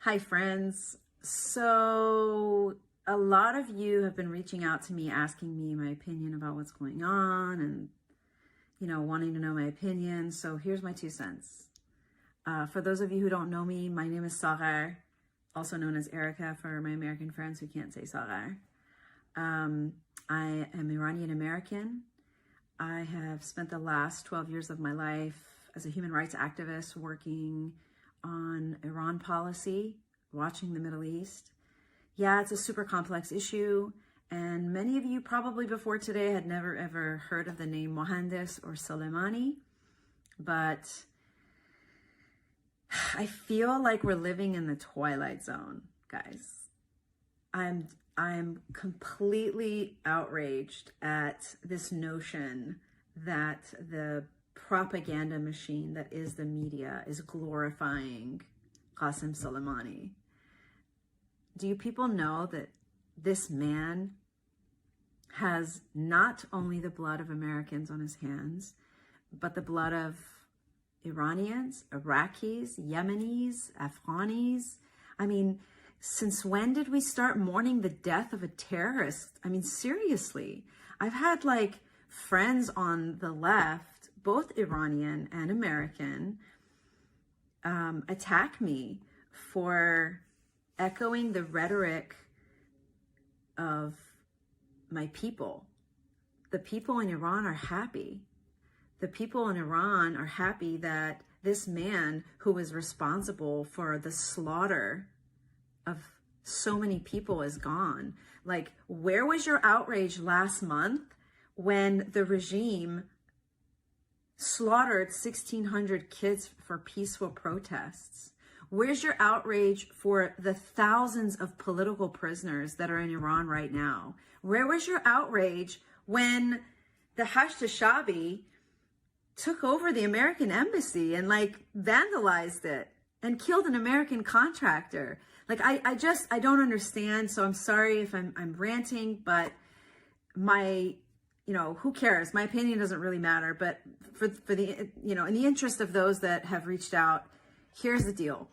Hi, friends. So a lot of you have been reaching out to me asking me my opinion about what's going on and, wanting to know my opinion. So here's my 2 cents. For those of you who don't know me, my name is Sarah, also known as Erica for my American friends who can't say Sarah. I am Iranian American. I have spent the last 12 years of my life as a human rights activist working on Iran policy, watching the Middle East. Yeah, it's a super complex issue, and many of you probably before today had never ever heard of the name Mohandes or Soleimani, but I feel like we're living in the twilight zone, guys. I'm completely outraged at this notion that the propaganda machine that is the media is glorifying Qasem Soleimani. Do you people know that this man has not only the blood of Americans on his hands, but the blood of Iranians, Iraqis, Yemenis, Afghanis? I mean, since when did we start mourning the death of a terrorist? I mean, seriously, I've had friends on the left, both Iranian and American, attack me for echoing the rhetoric of my people. The people in Iran are happy. The people in Iran are happy that this man who was responsible for the slaughter of so many people is gone. Where was your outrage last month when the regime slaughtered 1,600 kids for peaceful protests? Where's your outrage for the thousands of political prisoners that are in Iran right now? Where was your outrage when the Hashtashabi took over the American embassy and vandalized it and killed an American contractor? I don't understand. So I'm sorry if I'm ranting, but who cares? My opinion doesn't really matter. But for the, in the interest of those that have reached out, here's the deal.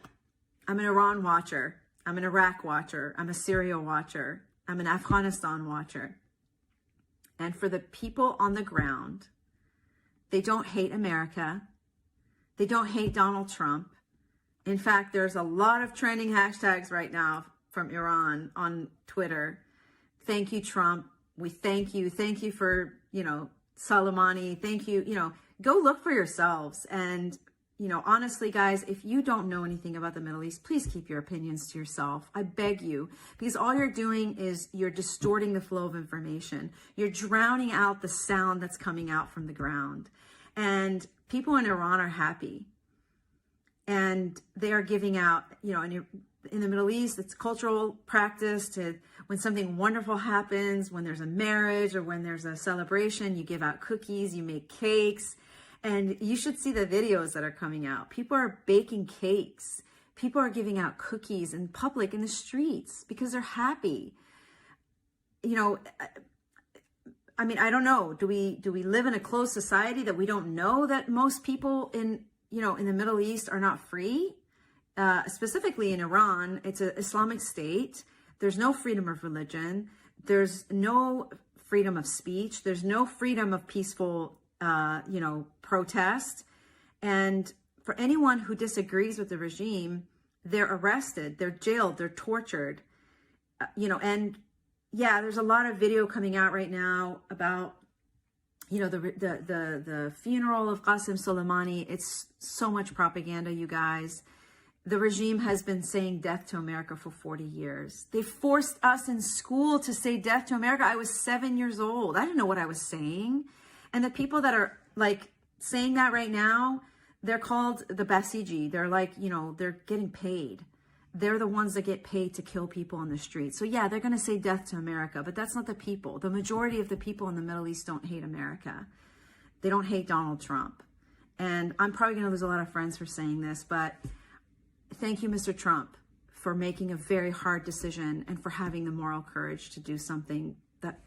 I'm an Iran watcher. I'm an Iraq watcher. I'm a Syria watcher. I'm an Afghanistan watcher. And for the people on the ground, they don't hate America. They don't hate Donald Trump. In fact, there's a lot of trending hashtags right now from Iran on Twitter. Thank you, Trump. We thank you. Thank you for, Soleimani. Thank you. Go look for yourselves. And, honestly, guys, if you don't know anything about the Middle East, please keep your opinions to yourself. I beg you, because all you're doing is you're distorting the flow of information. You're drowning out the sound that's coming out from the ground. And people in Iran are happy. And they are giving out, in the Middle East, it's cultural practice to, when something wonderful happens, when there's a marriage or when there's a celebration, you give out cookies, you make cakes. And you should see the videos that are coming out. People are baking cakes. People are giving out cookies in public, in the streets, because they're happy. I mean, I don't know. Do we live in a closed society that we don't know that most people in the Middle East are not free? Specifically in Iran, it's an Islamic state. There's no freedom of religion. There's no freedom of speech. There's no freedom of peaceful, protest. And for anyone who disagrees with the regime, they're arrested, they're jailed, they're tortured, and yeah, there's a lot of video coming out right now about, the funeral of Qasem Soleimani. It's so much propaganda, you guys. The regime has been saying death to America for 40 years. They forced us in school to say death to America. I was 7 years old. I didn't know what I was saying. And the people that are saying that right now, they're called the Basiji. They're they're getting paid. They're the ones that get paid to kill people on the street. So yeah, they're going to say death to America, but that's not the people. The majority of the people in the Middle East don't hate America. They don't hate Donald Trump. And I'm probably going to lose a lot of friends for saying this, but thank you, Mr. Trump, for making a very hard decision and for having the moral courage to do something that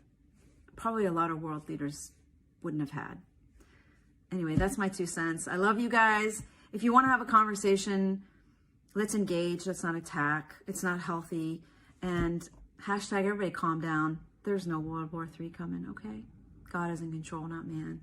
probably a lot of world leaders wouldn't have had. Anyway, that's my 2 cents. I love you guys. If you want to have a conversation, Let's engage. Let's not attack. It's not healthy. And hashtag everybody calm down. There's no World War III coming, okay? God is in control, not man.